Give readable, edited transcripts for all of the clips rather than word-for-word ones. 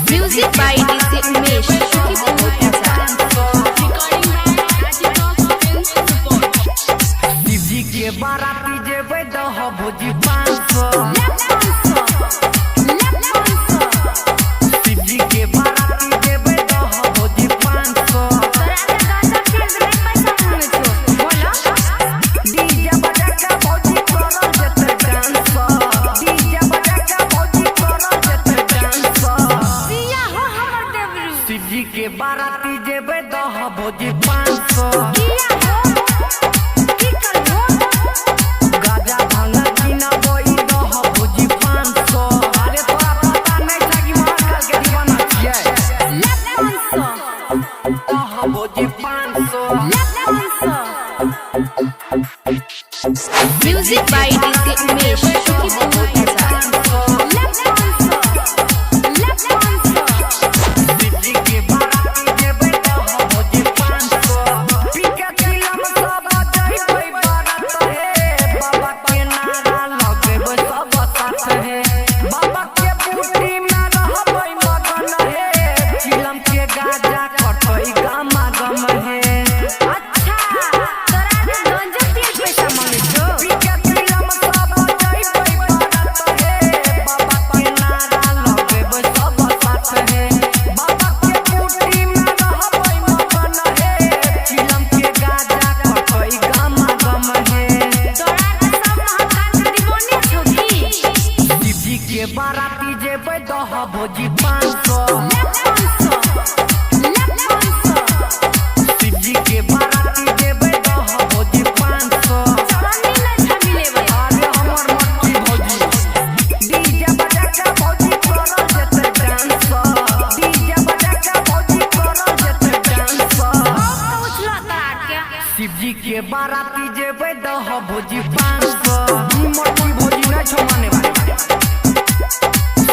Music by DJ Umesh. शिवजी के बाराती जेबै दह भोजी 500। शिवजी के बाराती जेबै दह भोजी 500। डीजे बजा के भोजी करल जेतै डांस। डीजे बजा के भोजी करल जेतै डांस। शिवजी के बाराती जेबै दह भोजी 500। गाजा भांगा किना बोई दह भोजी 500। अरे तोरा पता नहीं था कि महाकाल के दीवाना छियै। दह भोजी 500। Music by DJ Umesh. शिवजी के बाराती जेबै दह भोजी 500। पीके चिलम सब जइबै बारात हे। बाबा के नारा लगेबै सब साथ हे। बाबा के बूटी में रहबै मगन हे। चिलम के गाजा कटै गमा गम हे। पीके चिलम सब जइबै बारात हे। बाबा के नारा लगेबै सब साथ हे। बाबा के बूटी में रहबै मगन हे। चिलम के गाजा कटै गमा गम हे। शिवजी के बाराती जेबै दह भोजी 500। शिवजी के बाराती जेबै दह भोजी 500। अरे हमर मट्टी भौजी। डीजे बजा के भौजी करल जेतै डांस। डीजे बजा के भौजी करल जेतै डांस। शिवजी के बाराती जेबै दह भोजी 500। मट्टी भौजी नहीं छौ माने भाई।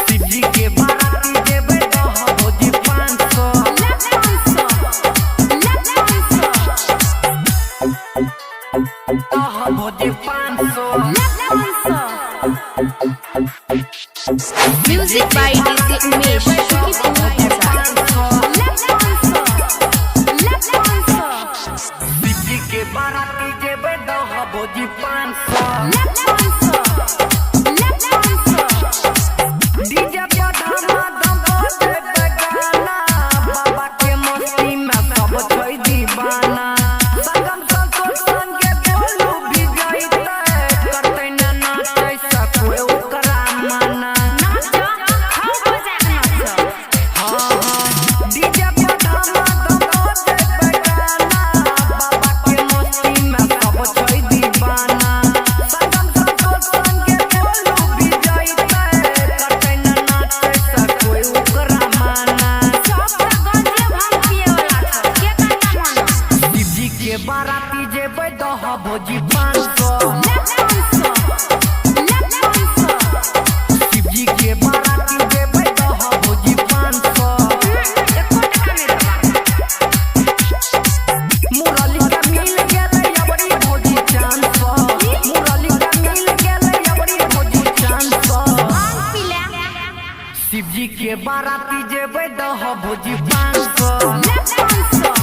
शिवजी के बाराती जेबै दह भोजी 500। दह भोजी 500। Music by DJ Umesh. शिवजी के बाराती जेबै दह भोजी 500। डीजे पर धमाधम बजेबै गाना। बाबा के मस्ती में सब छै दीवाना। संगम संतोष संगे बोलू भी जइतै। करतै ना नाचै सकोए ओकरा माना। डीजे पर धमाधम बजेबै गाना। बाबा के मस्ती में सब छै दीवाना। संगम संतोष संगे बोलू भी जइतै। करतै ना नाचै सकोए ओकरा माना। शिवजी के बाराती जेबै दह भोजी 500। शिवजी के बाराती जेबै दह भोजी 500। मुरली का मिल गेलै अबरी भोजी 400। मुरली का मिल गेलै अबरी भोजी 400। शिवजी के बाराती जेबै दह भोजी 500।